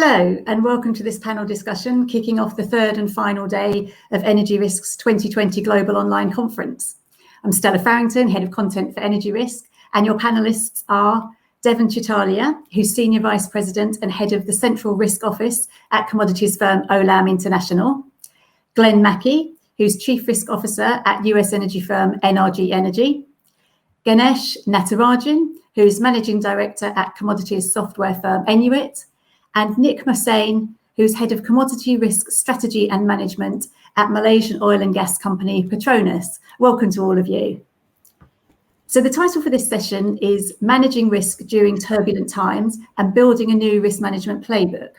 Hello and welcome to this panel discussion kicking off the third and final day of Energy Risk's 2020 Global Online Conference. I'm Stella Farrington, Head of Content for Energy Risk, and your panellists are Deven Chitaliya, who's Senior Vice President and Head of the Central Risk Office at commodities firm Olam International, Glen Mackey, who's Chief Risk Officer at US energy firm NRG Energy, Ganesh Natarajan, who's Managing Director at commodities software firm Enuit, and Nik Mohsain, who's Head of Commodity Risk Strategy and Management at Malaysian oil and gas company Petronas. Welcome to all of you. So the title for this session is Managing Risk During Turbulent Times and Building a New Risk Management Playbook.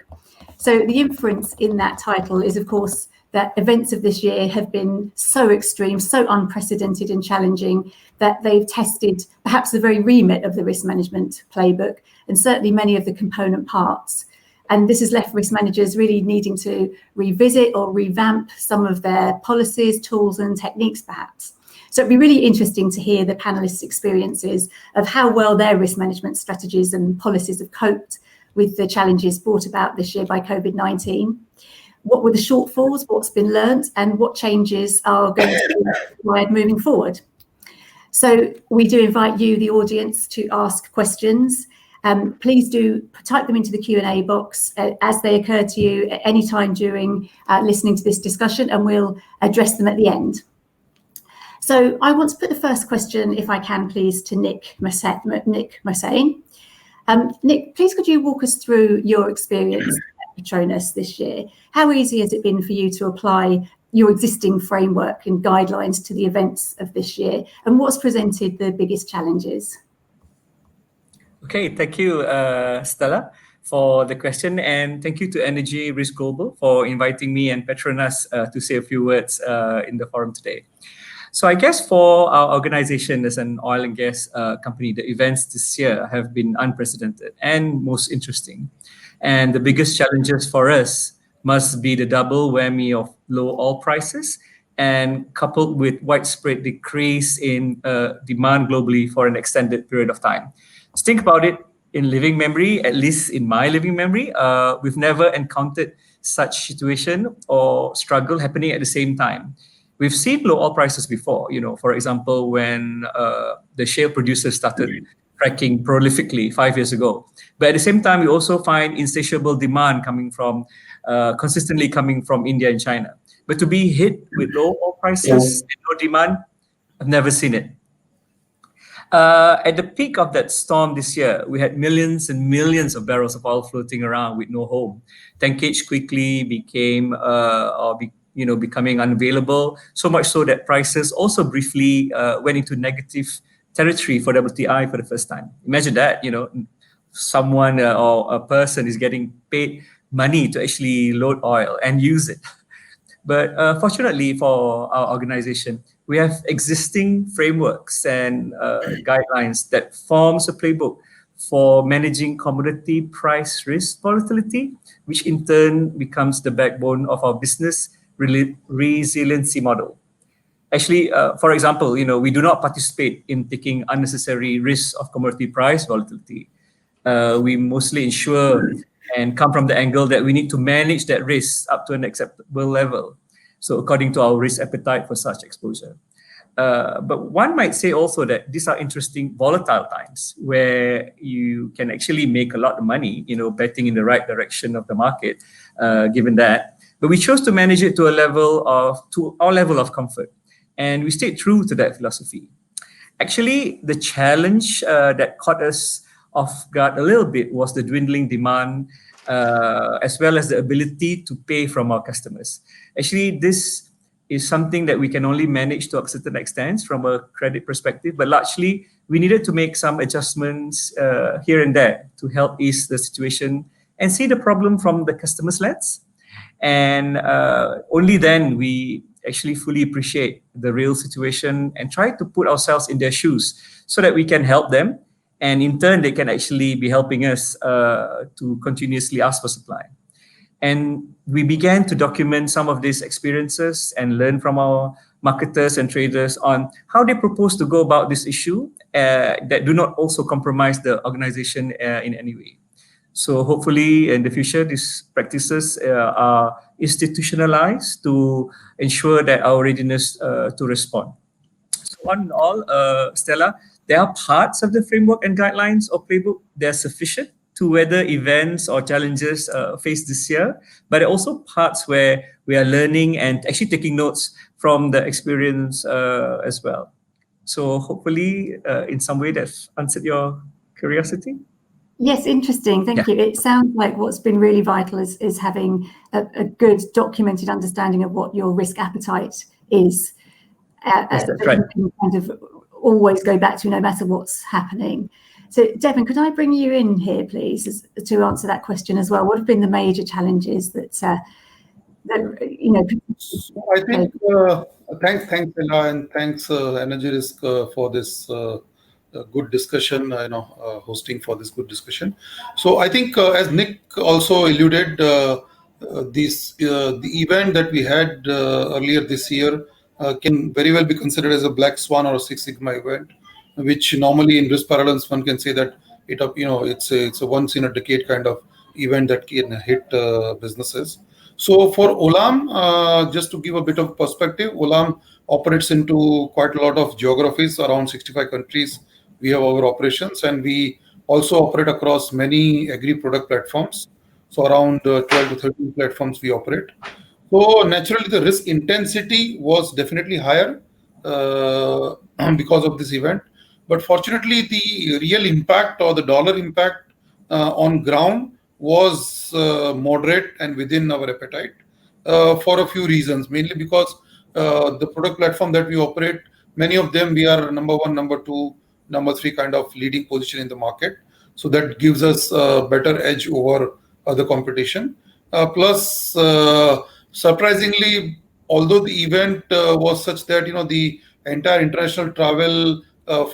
So the inference in that title is, of course, that events of this year have been so extreme, so unprecedented and challenging that they've tested perhaps the very remit of the risk management playbook and certainly many of the component parts. And this has left risk managers really needing to revisit or revamp some of their policies, tools and techniques perhaps. So it'd be really interesting to hear the panelists' experiences of how well their risk management strategies and policies have coped with the challenges brought about this year by COVID-19. What were the shortfalls, what's been learnt, and what changes are going to be required moving forward? So we do invite you, the audience, to ask questions. Please do type them into the Q&A box as they occur to you at any time during listening to this discussion, and we'll address them at the end. So I want to put the first question, if I can, please, to Nik Mohsain. Nik, please could you walk us through your experience at Petronas this year? How easy has it been for you to apply your existing framework and guidelines to the events of this year? And what's presented the biggest challenges? Okay, thank you, Stella, for the question. And thank you to Energy Risk Global for inviting me and Petronas to say a few words in the forum today. So I guess for our organization as an oil and gas company, the events this year have been unprecedented and most interesting. And the biggest challenges for us must be the double whammy of low oil prices and coupled with widespread decrease in demand globally for an extended period of time. So think about it, in living memory, at least in my living memory, we've never encountered such situation or struggle happening at the same time. We've seen low oil prices before, for example, when the shale producers started fracking prolifically 5 years ago. But at the same time, we also find insatiable demand consistently coming from India and China. But to be hit with low oil prices and no demand, I've never seen it. At the peak of that storm this year, we had millions and millions of barrels of oil floating around with no home. Tankage quickly becoming unavailable, so much so that prices also briefly went into negative territory for WTI for the first time. Imagine that, someone or a person is getting paid money to actually load oil and use it. But fortunately for our organization, we have existing frameworks and guidelines that forms a playbook for managing commodity price risk volatility, which in turn becomes the backbone of our business resiliency model. Actually, for example, we do not participate in taking unnecessary risks of commodity price volatility. We mostly ensure and come from the angle that we need to manage that risk up to an acceptable level. So according to our risk appetite for such exposure. But one might say also that these are interesting volatile times where you can actually make a lot of money, betting in the right direction of the market, given that. But we chose to manage it to our level of comfort. And we stayed true to that philosophy. Actually, the challenge that caught us off guard a little bit was the dwindling demand, as well as the ability to pay from our customers. Actually, this is something that we can only manage to a certain extent from a credit perspective, but largely we needed to make some adjustments here and there to help ease the situation and see the problem from the customer's lens. And only then we actually fully appreciate the real situation and try to put ourselves in their shoes so that we can help them. And in turn, they can actually be helping us to continuously ask for supply. And we began to document some of these experiences and learn from our marketers and traders on how they propose to go about this issue that do not also compromise the organization in any way. So hopefully in the future, these practices are institutionalized to ensure that our readiness to respond. So on all, Stella, there are parts of the framework and guidelines or playbook that are sufficient to weather events or challenges faced this year, but there are also parts where we are learning and actually taking notes from the experience as well. So hopefully, in some way, that's answered your curiosity. Yes, interesting. Thank you. It sounds like what's been really vital is having a good documented understanding of what your risk appetite is. That's right. You can kind of always go back to no matter what's happening. So Deven, could I bring you in here, please, to answer that question as well? What have been the major challenges that you know? I think thanks Stella, and thanks Energy Risk for this good discussion. Hosting for this good discussion. So I think as Nik also alluded, the event that we had earlier this year can very well be considered as a black swan or a Six Sigma event, which normally in risk parlance one can say that it's a once in a decade kind of event that can hit businesses. So for Olam, just to give a bit of perspective, Olam operates into quite a lot of geographies, around 65 countries. We have our operations, and we also operate across many agri-product platforms. So around 12 to 13 platforms we operate. So naturally, the risk intensity was definitely higher because of this event. But fortunately, the real impact or the dollar impact on ground was moderate and within our appetite for a few reasons, mainly because the product platform that we operate, many of them we are number one, number two, number three kind of leading position in the market. So that gives us a better edge over other competition. Plus, surprisingly, although the event was such that the entire international travel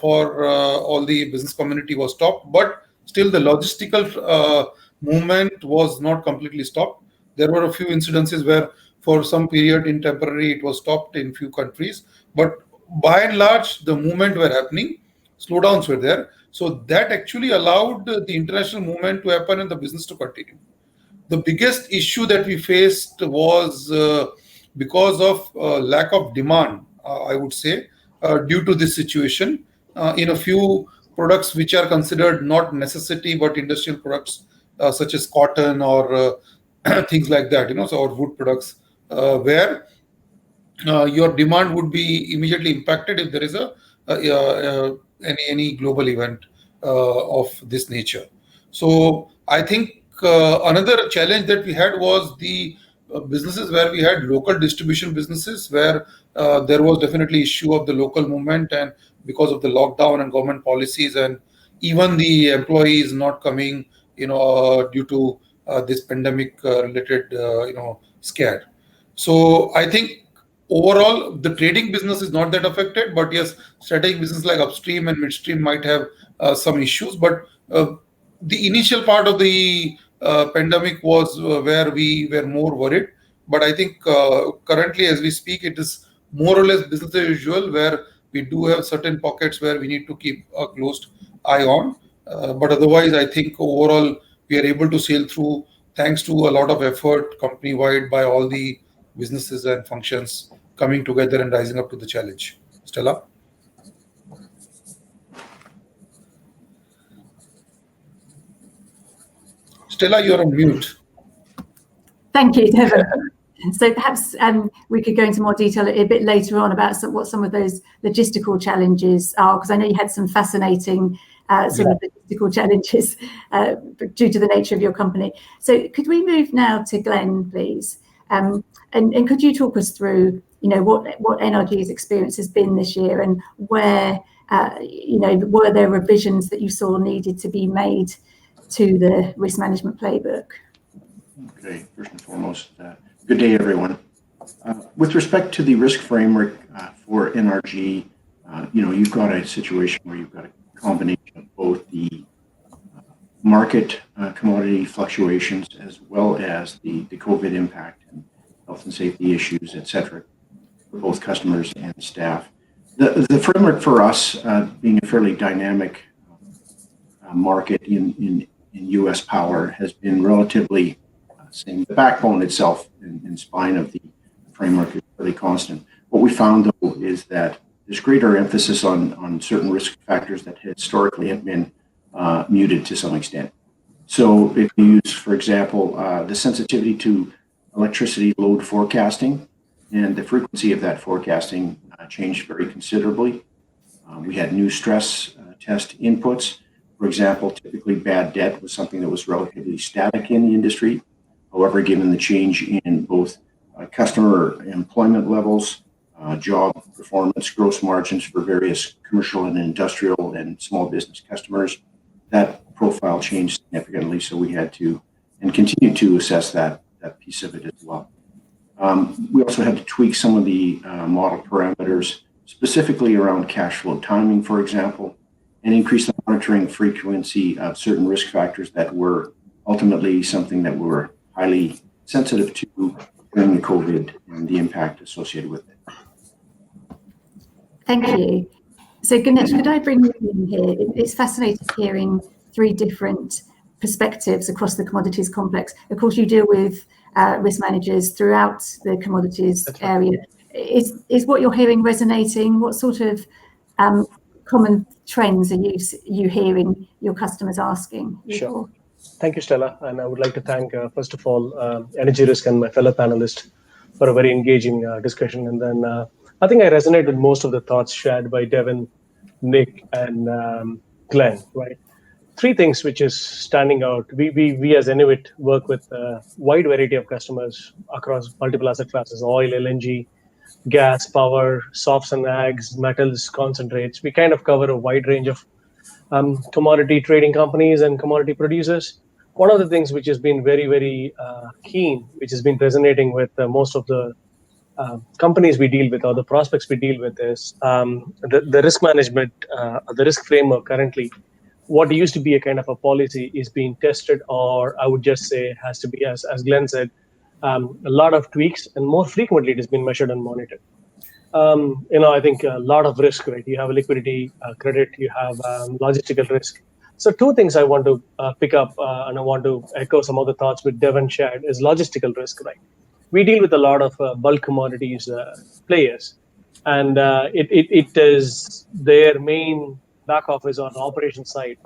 for all the business community was stopped, but still the logistical movement was not completely stopped. There were a few incidences where for some period in temporary it was stopped in few countries, but by and large the movement were happening. Slowdowns were there, so that actually allowed the international movement to happen and the business to continue. The biggest issue that we faced was because of lack of demand, I would say, due to this situation in a few products which are considered not necessity but industrial products such as cotton or things like that, or wood products where your demand would be immediately impacted if there is any global event of this nature. So I think another challenge that we had was the businesses where we had local distribution businesses where there was definitely issue of the local movement, and because of the lockdown and government policies, and even the employees not coming, due to this pandemic related, scare. So I think overall, the trading business is not that affected, but yes, strategic business like upstream and midstream might have some issues. But the initial part of the pandemic was where we were more worried. But I think currently, as we speak, it is more or less business as usual, where we do have certain pockets where we need to keep a closed eye on. But otherwise, I think overall, we are able to sail through thanks to a lot of effort company-wide by all the businesses and functions coming together and rising up to the challenge. Stella? Stella, you're on mute. Thank you, Deven. So perhaps we could go into more detail a bit later on about what some of those logistical challenges are, because I know you had some fascinating sort of logistical challenges due to the nature of your company. So could we move now to Glen, please? And could you talk us through, what NRG's experience has been this year, and where, were there revisions that you saw needed to be made to the risk management playbook? Okay, first and foremost, good day, everyone. With respect to the risk framework for NRG, you've got a situation where you've got a combination of both the market commodity fluctuations as well as the COVID impact and health and safety issues, et cetera, for both customers and staff. The framework for us, being a fairly dynamic market in in U.S. power has been relatively same. The backbone itself and spine of the framework is really constant. What we found, though, is that there's greater emphasis on certain risk factors that historically have been muted to some extent. So if you use, for example, the sensitivity to electricity load forecasting, and the frequency of that forecasting changed very considerably. We had new stress test inputs. For example, typically bad debt was something that was relatively static in the industry. However, given the change in both customer employment levels, job performance, gross margins for various commercial and industrial and small business customers, that profile changed significantly. So we had to and continue to assess that piece of it as well. We also had to tweak some of the model parameters, specifically around cash flow timing, for example, and increase the monitoring frequency of certain risk factors that were ultimately something that we were highly sensitive to during the COVID and the impact associated with it. Thank you. So Ganesh, could I bring you in here? It's fascinating hearing three different perspectives across the commodities complex. Of course, you deal with risk managers throughout the commodities area. Is what you're hearing resonating? What sort of common trends are you hearing your customers asking? Sure. Thank you, Stella. And I would like to thank, first of all, Energy Risk and my fellow panelists for a very engaging discussion. And then I think I resonate with most of the thoughts shared by Deven, Nik, and Glen, right? Three things which is standing out. We as Enuit work with a wide variety of customers across multiple asset classes: oil, LNG, gas, power, softs and ags, metals, concentrates. We kind of cover a wide range of commodity trading companies and commodity producers. One of the things which has been very, very keen, which has been resonating with most of the companies we deal with or the prospects we deal with is the risk management, the risk framework currently. What used to be a kind of a policy is being tested, or I would just say has to be, as Glen said, a lot of tweaks, and more frequently it has been measured and monitored. I think a lot of risk, right? You have liquidity, credit, you have logistical risk. So two things I want to pick up, and I want to echo some of the thoughts with Deven shared, is logistical risk, right? We deal with a lot of bulk commodities players, and it is their main back office on the operation side.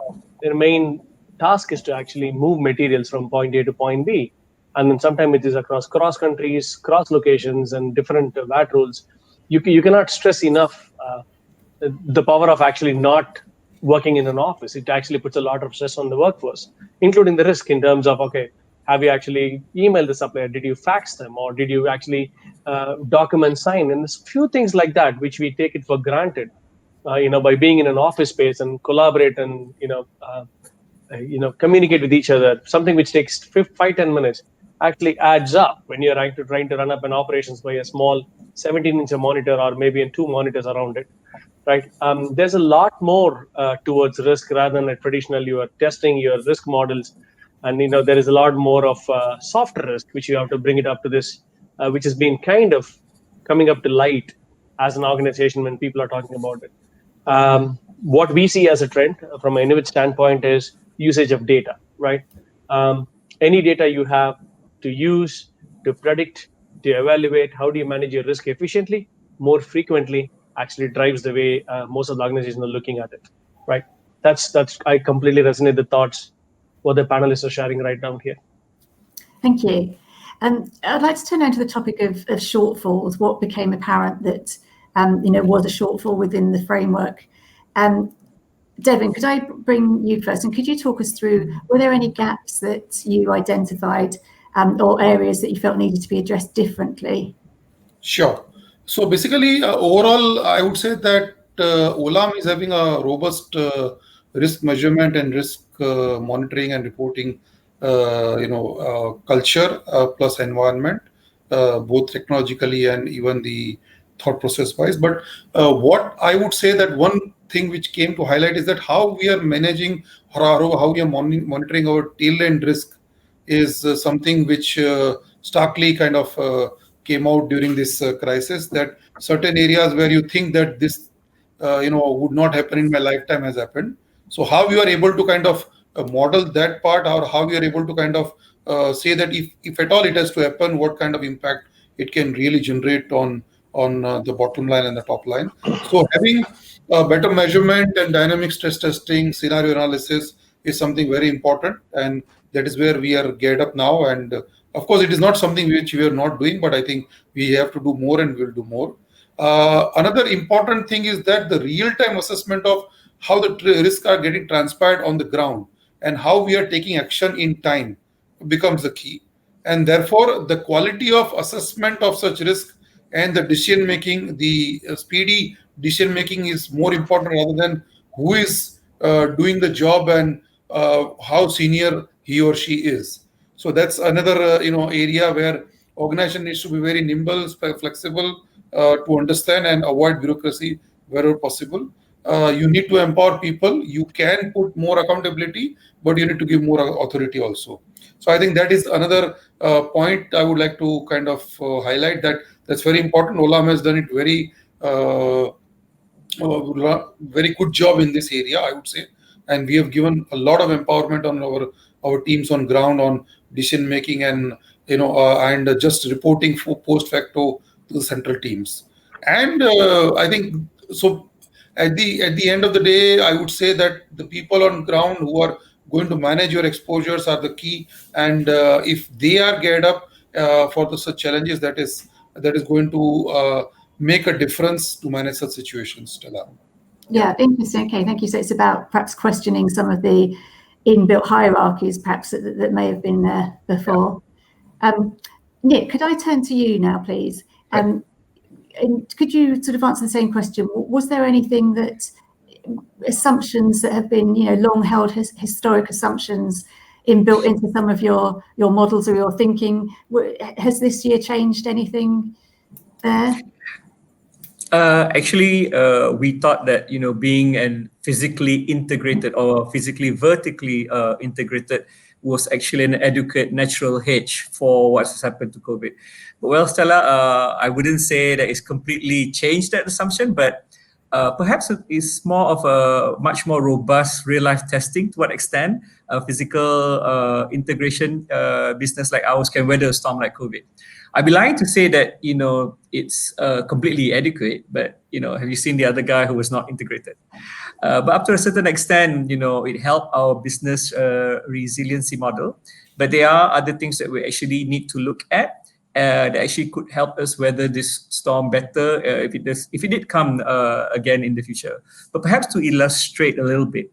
Their main task is to actually move materials from point A to point B. And then sometimes it is across cross countries, cross locations, and different VAT rules. You cannot stress enough the power of actually not working in an office. It actually puts a lot of stress on the workforce, including the risk in terms of, okay, have you actually emailed the supplier? Did you fax them? Or did you actually document sign? And there's a few things like that, which we take it for granted, by being in an office space and collaborate and, communicate with each other. Something which takes 5-10 minutes actually adds up when you're trying to run up an operations by a small 17-inch monitor or maybe in 2 monitors around it, right? There's a lot more towards risk rather than a traditional, you are testing your risk models. And, there is a lot more of softer risk, which you have to bring it up to this, which has been kind of coming up to light as an organization when people are talking about it. What we see as a trend from an Enuit standpoint is usage of data, right? Any data you have to use, to predict, to evaluate, how do you manage your risk efficiently, more frequently actually drives the way most of the organizations are looking at it, right? That's I completely resonate the thoughts what the panelists are sharing right down here. Thank you. I'd like to turn now to the topic of shortfalls, what became apparent that was a shortfall within the framework. Deven, could I bring you first, and could you talk us through, were there any gaps that you identified or areas that you felt needed to be addressed differently? Sure. So basically, overall, I would say that Olam is having a robust risk measurement and risk monitoring and reporting, culture plus environment, both technologically and even the thought process wise. But what I would say that one thing which came to highlight is that how we are managing or how we are monitoring our tail end risk is something which starkly kind of came out during this crisis, that certain areas where you think that this would not happen in my lifetime has happened. So how you are able to kind of model that part, or how we are able to kind of say that if at all it has to happen, what kind of impact it can really generate on the bottom line and the top line. So having better measurement and dynamic stress testing, scenario analysis is something very important, and that is where we are geared up now. And of course, it is not something which we are not doing, but I think we have to do more, and we'll do more. Another important thing is that the real-time assessment of how the risks are getting transpired on the ground and how we are taking action in time becomes the key. And therefore, the quality of assessment of such risk and the decision making, the speedy decision making is more important rather than who is doing the job and how senior he or she is. So that's another area where organization needs to be very nimble, flexible, to understand and avoid bureaucracy wherever possible. You need to empower people. You can put more accountability, but you need to give more authority also. So I think that is another point I would like to kind of highlight, that's very important. Olam has done it very good job in this area, I would say. And we have given a lot of empowerment on our teams on ground on decision making and and just reporting for post facto to the central teams. And I think so. At the end of the day, I would say that the people on ground who are going to manage your exposures are the key. And if they are geared up for such challenges, that is going to make a difference to manage such situations, Stella. Yeah, interesting. Okay, thank you. So it's about perhaps questioning some of the inbuilt hierarchies, perhaps that may have been there before. Nik, could I turn to you now, please? And could you sort of answer the same question? Was there anything that assumptions that have been, long held historic assumptions inbuilt into some of your models or your thinking? Has this year changed anything there? Actually, we thought that being an physically integrated or physically vertically integrated was actually an adequate natural hedge for what's happened to COVID. But well, Stella, I wouldn't say that it's completely changed that assumption, but perhaps it's more of a much more robust real-life testing. To what extent a physical integration business like ours can weather a storm like COVID. I'd be lying to say that it's completely adequate, but have you seen the other guy who was not integrated? But up to a certain extent, it helped our business resiliency model. But there are other things that we actually need to look at that actually could help us weather this storm better if it did come again in the future. But perhaps to illustrate a little bit,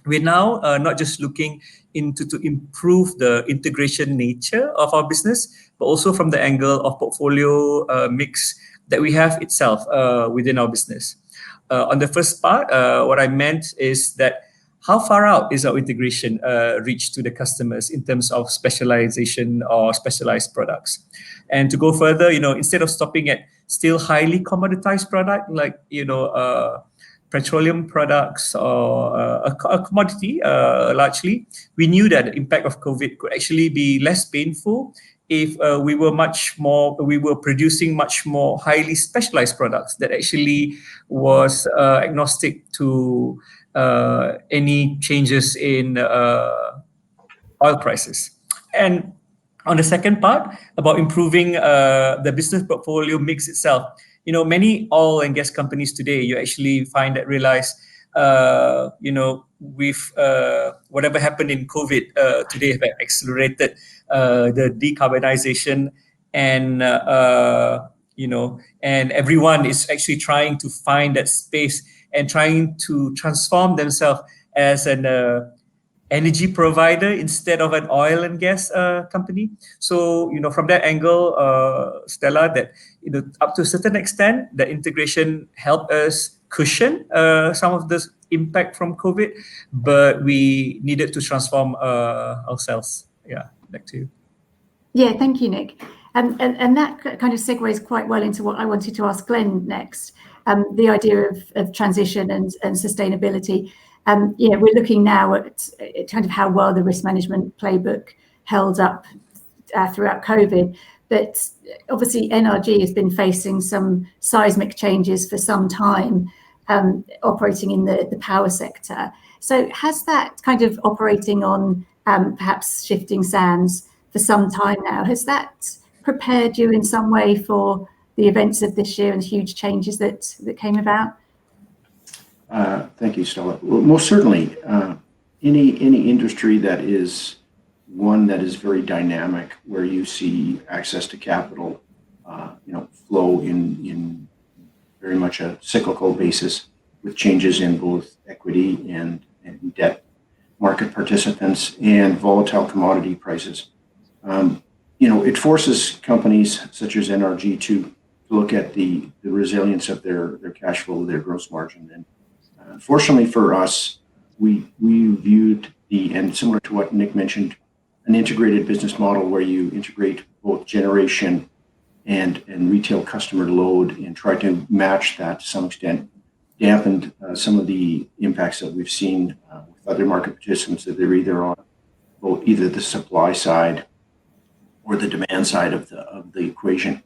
we're now not just looking to improve the integration nature of our business, but also from the angle of portfolio mix that we have itself within our business. On the first part, what I meant is that how far out is our integration reach to the customers in terms of specialization or specialized products? And to go further, instead of stopping at still highly commoditized product like petroleum products or a commodity largely, we knew that the impact of COVID could actually be less painful if we were producing much more highly specialized products that actually was agnostic to any changes in oil prices. And on the second part about improving the business portfolio mix itself, many oil and gas companies today, you actually find that realize, with whatever happened in COVID today have accelerated the decarbonization and, and everyone is actually trying to find that space and trying to transform themselves as an energy provider instead of an oil and gas company. So, from that angle, Stella, that up to a certain extent, the integration helped us cushion some of this impact from COVID, but we needed to transform ourselves. Yeah, back to you. Yeah, thank you, Nik. And that kind of segues quite well into what I wanted to ask Glen next, the idea of transition and sustainability. We're looking now at kind of how well the risk management playbook held up throughout COVID. But obviously, NRG has been facing some seismic changes for some time. operating in the power sector. So has that kind of operating on perhaps shifting sands for some time now, has that prepared you in some way for the events of this year and huge changes that came about? Thank you, Stella. Well, most certainly, any industry that is one that is very dynamic, where you see access to capital, flow in very much a cyclical basis, with changes in both equity and debt market participants and volatile commodity prices. It forces companies such as NRG to look at the resilience of their cash flow, their gross margin. And fortunately for us, we viewed and similar to what Nik mentioned, an integrated business model where you integrate both generation and retail customer load and try to match that to some extent, dampened some of the impacts that we've seen with other market participants, that they're either on either the supply side or the demand side of the equation.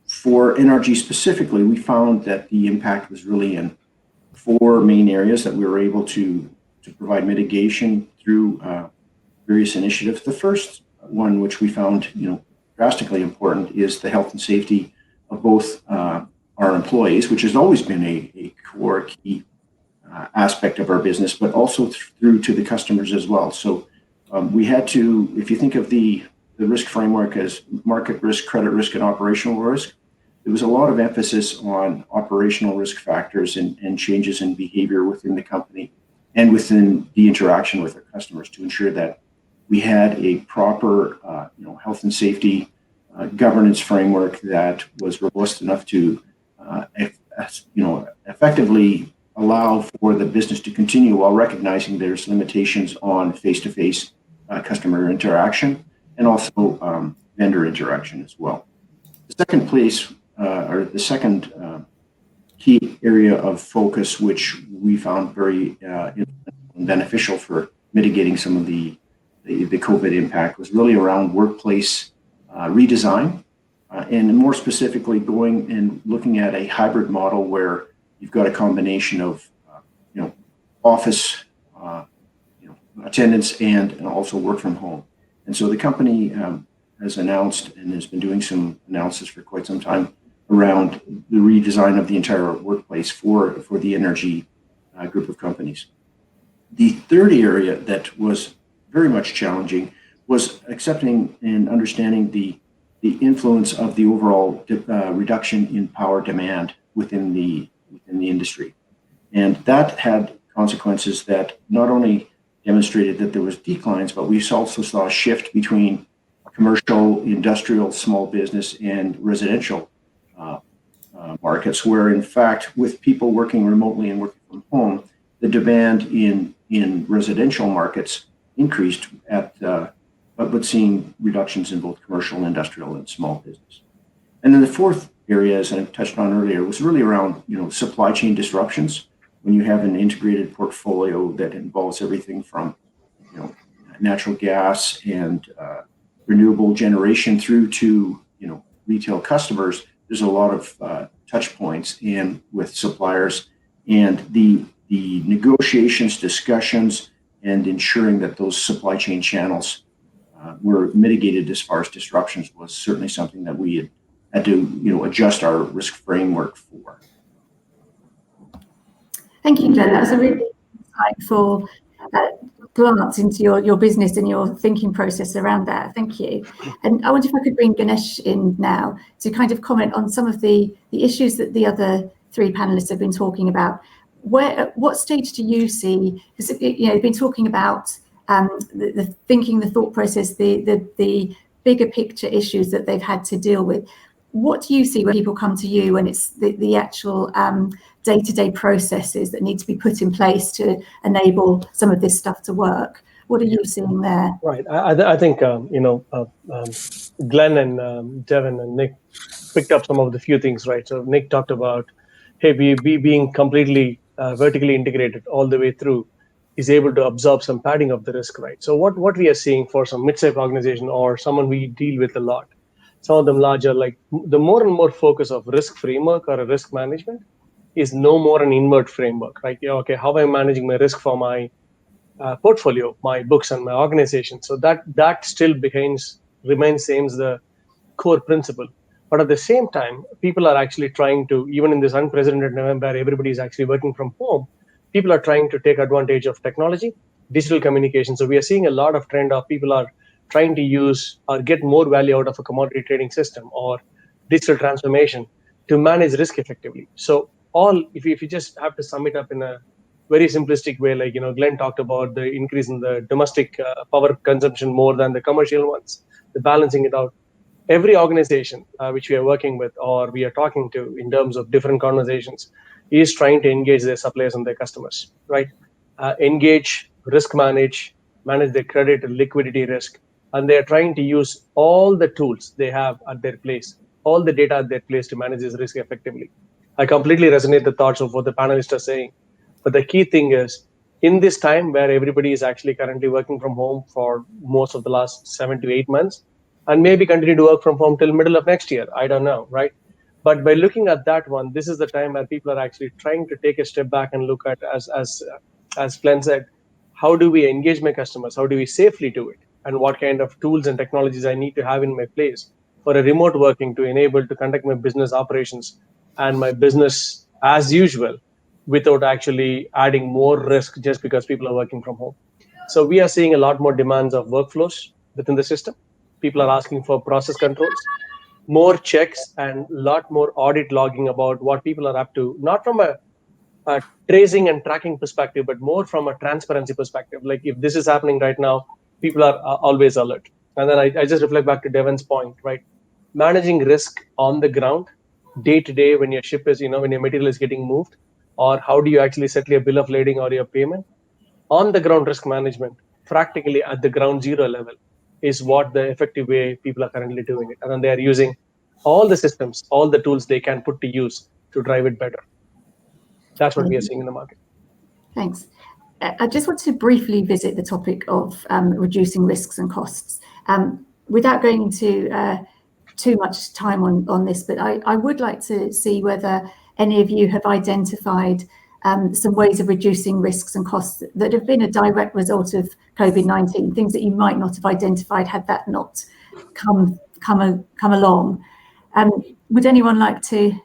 For NRG specifically, we found that the impact was really in 4 main areas that we were able to provide mitigation through various initiatives. The first one, which we found drastically important, is the health and safety of both our employees, which has always been a core key aspect of our business, but also through to the customers as well. So we had to, if you think of the risk framework as market risk, credit risk, and operational risk, there was a lot of emphasis on operational risk factors and changes in behavior within the company and within the interaction with our customers to ensure that we had a proper health and safety governance framework that was robust enough to effectively allow for the business to continue while recognizing there's limitations on face-to-face customer interaction and also vendor interaction as well. The second place, or the second key area of focus, which we found very beneficial for mitigating some of the COVID impact, was really around workplace redesign, and more specifically going and looking at a hybrid model where you've got a combination of office attendance and also work from home. And so the company has announced and has been doing some analysis for quite some time around the redesign of the entire workplace for the energy group of companies. The third area that was very much challenging was accepting and understanding the influence of the overall reduction in power demand within the industry. And that had consequences that not only demonstrated that there was declines, but we also saw a shift between commercial, industrial, small business, and residential markets, where in fact, with people working remotely and working from home, the demand in residential markets increased but seeing reductions in both commercial, industrial, and small business. And then the fourth area, as I touched on earlier, was really around supply chain disruptions. When you have an integrated portfolio that involves everything from natural gas and renewable generation through to retail customers, there's a lot of touch points and with suppliers, and the negotiations, discussions, and ensuring that those supply chain channels were mitigated as far as disruptions was certainly something that we had to adjust our risk framework for. Thank you, Glen. That was a really insightful glance into your business and your thinking process around that. Thank you. And I wonder if I could bring Ganesh in now to kind of comment on some of the issues that the other 3 panelists have been talking about. At what stage do you see, because you've been talking about the thinking, the thought process, the bigger picture issues that they've had to deal with. What do you see when people come to you and it's the actual day-to-day processes that need to be put in place to enable some of this stuff to work? What are you seeing there? Right. I think, Glen and Deven and Nik picked up some of the few things, right? So Nik talked about, hey, we being completely vertically integrated all the way through is able to absorb some padding of the risk, right? So what we are seeing for some mid-sized organization or someone we deal with a lot, some of them larger, like the more and more focus of risk framework or a risk management is no more an inward framework, right? Okay, how am I managing my risk for my portfolio, my books, and my organization? So that still remains same as the core principle. But at the same time, people are actually trying to, even in this unprecedented November, everybody is actually working from home. People are trying to take advantage of technology, digital communication. So we are seeing a lot of trend of people are trying to use or get more value out of a commodity trading system or digital transformation to manage risk effectively. So if you just have to sum it up in a very simplistic way, like Glen talked about the increase in the domestic power consumption more than the commercial ones, the balancing it out. Every organization which we are working with or we are talking to in terms of different conversations is trying to engage their suppliers and their customers, right? Engage, risk manage their credit and liquidity risk. And they are trying to use all the tools they have at their place, all the data at their place to manage this risk effectively. I completely resonate the thoughts of what the panelists are saying. But the key thing is, in this time where everybody is actually currently working from home for most of the last 7 to 8 months, and maybe continue to work from home till middle of next year, I don't know, right? But by looking at that one, this is the time where people are actually trying to take a step back and look at, as Glen said, how do we engage my customers? How do we safely do it? And what kind of tools and technologies I need to have in my place for a remote working to enable to conduct my business operations and my business as usual without actually adding more risk just because people are working from home. So we are seeing a lot more demands of workflows within the system. People are asking for process controls, more checks, and a lot more audit logging about what people are up to, not from a tracing and tracking perspective, but more from a transparency perspective. Like if this is happening right now, people are always alert. And then I just reflect back to Deven's point, right? Managing risk on the ground, day to day, when your ship is, when your material is getting moved, or how do you actually settle your bill of lading or your payment? On the ground risk management, practically at the ground zero level, is what the effective way people are currently doing it. And then they are using all the systems, all the tools they can put to use to drive it better. That's what we are seeing in the market. Thanks. I just want to briefly visit the topic of reducing risks and costs. Without going into too much time on this, but I would like to see whether any of you have identified some ways of reducing risks and costs that have been a direct result of COVID-19, things that you might not have identified had that not come along. Would anyone like to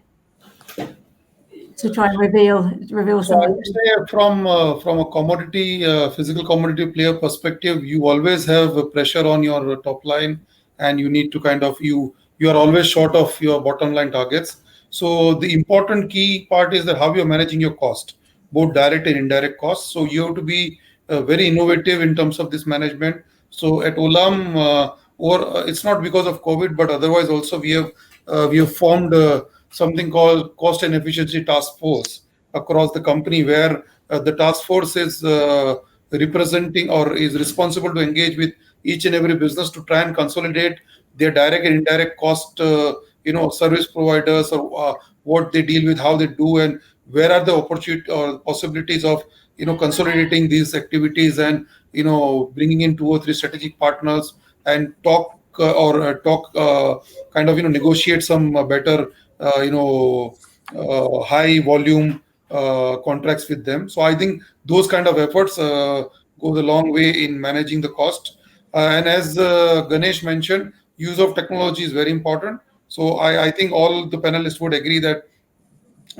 try and reveal some? I would say from a commodity, physical commodity player perspective, you always have a pressure on your top line, and you need to you are always short of your bottom line targets. So the important key part is that how you're managing your cost, both direct and indirect costs. So you have to be very innovative in terms of this management. So at Olam, it's not because of COVID, but otherwise also we have formed something called Cost and Efficiency Task Force across the company, where the task force is representing or is responsible to engage with each and every business to try and consolidate their direct and indirect cost, service providers, or what they deal with, how they do, and where are the opportunity or possibilities of consolidating these activities and bringing in 2 or 3 strategic partners and negotiate some better high volume contracts with them. So I think those kind of efforts go a long way in managing the cost. And as Ganesh mentioned, use of technology is very important. So I think all the panelists would agree that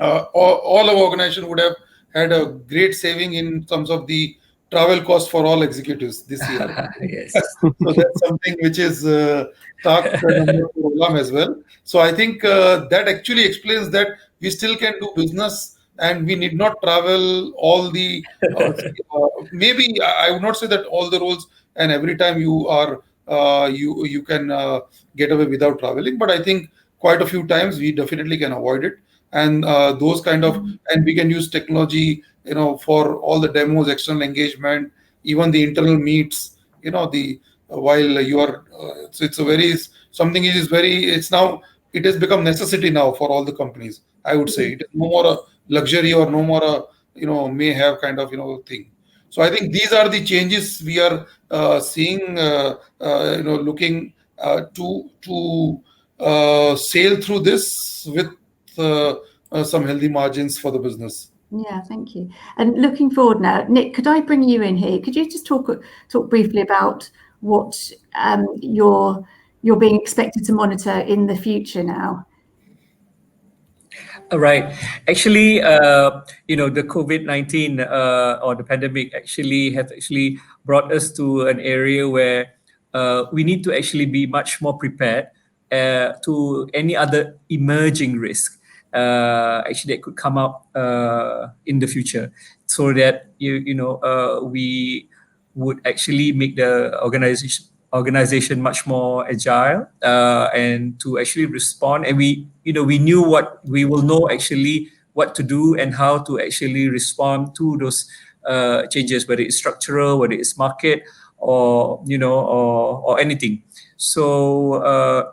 all our organization would have had a great saving in terms of the travel cost for all executives this year. Yes. So that's something which is talked to Olam as well. So I think that actually explains that we still can do business and we need not travel all the maybe I would not say that all the roles and every time you are you can get away without traveling, but I think quite a few times we definitely can avoid it. And those kind of, and we can use technology, for all the demos, external engagement, even the internal meets, while you are, it's a very, something is very, it has become necessity now for all the companies. I would say it is no more a luxury or no more a, may have kind of, thing. So I think these are the changes we are seeing, looking to sail through this with some healthy margins for the business. Yeah, thank you. And looking forward now, Nik, could I bring you in here? Could you just talk briefly about what you're being expected to monitor in the future now? Right. Actually, the COVID-19 or the pandemic actually has brought us to an area where we need to actually be much more prepared to any other emerging risk that could come up in the future, so that we would actually make the organization much more agile and to actually respond. And we knew we will know actually what to do and how to actually respond to those changes, whether it's structural, whether it's market, or or anything. So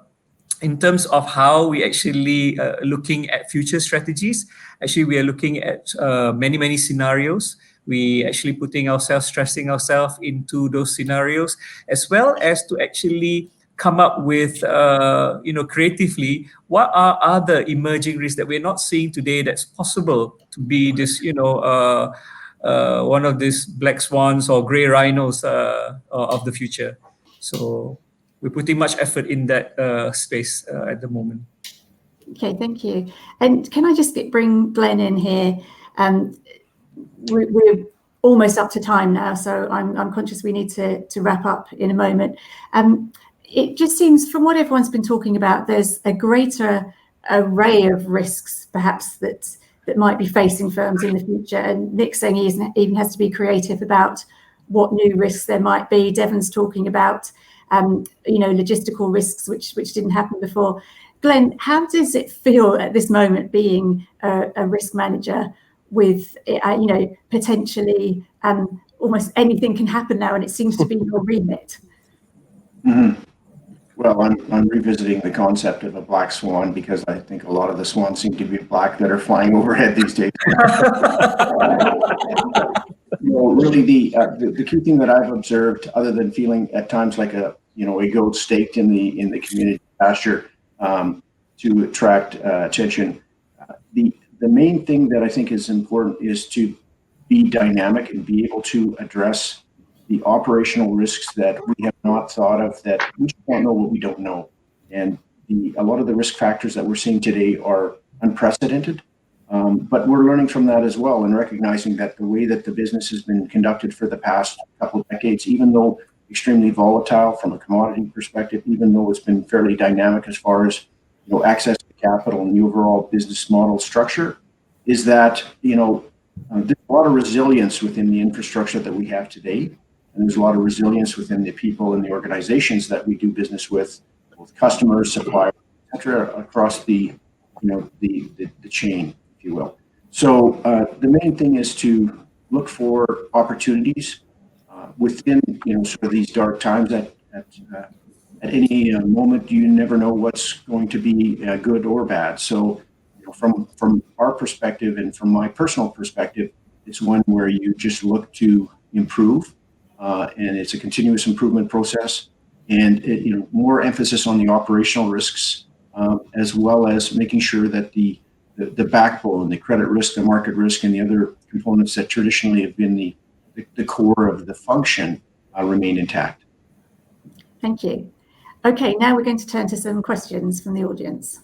in terms of how we actually looking at future strategies, actually we are looking at many scenarios. We actually stressing ourselves into those scenarios, as well as to actually come up with, creatively, what are other emerging risks that we're not seeing today that's possible to be this, one of these black swans or gray rhinos of the future. So we're putting much effort in that space at the moment. Okay, thank you. And can I just bring Glen in here? We're almost up to time now, so I'm conscious we need to wrap up in a moment. It just seems, from what everyone's been talking about, there's a greater array of risks, perhaps, that might be facing firms in the future. And Nik's saying he even has to be creative about what new risks there might be. Deven's talking about logistical risks which didn't happen before. Glen, how does it feel at this moment being a risk manager with potentially almost anything can happen now, and it seems to be your remit? Mm-hmm. Well, I'm revisiting the concept of a black swan, because I think a lot of the swans seem to be black that are flying overhead these days. Really, the key thing that I've observed, other than feeling at times like a goat staked in the community pasture to attract attention, the main thing that I think is important is to be dynamic and be able to address the operational risks that we have not thought of, that we just don't know what we don't know. And a lot of the risk factors that we're seeing today are unprecedented, but we're learning from that as well, and recognizing that the way that the business has been conducted for the past couple of decades, even though extremely volatile from a commodity perspective, even though it's been fairly dynamic as far as access to capital and the overall business model structure, is that there's a lot of resilience within the infrastructure that we have today, and there's a lot of resilience within the people and the organizations that we do business with, both customers, suppliers, etc., across the chain, if you will. So the main thing is to look for opportunities within sort of these dark times. At any moment, you never know what's going to be good or bad. So from our perspective and from my personal perspective, it's one where you just look to improve, and it's a continuous improvement process, and more emphasis on the operational risks, as well as making sure that the backbone, the credit risk, the market risk, and the other components that traditionally have been the core of the function remain intact. Thank you. Okay, now we're going to turn to some questions from the audience.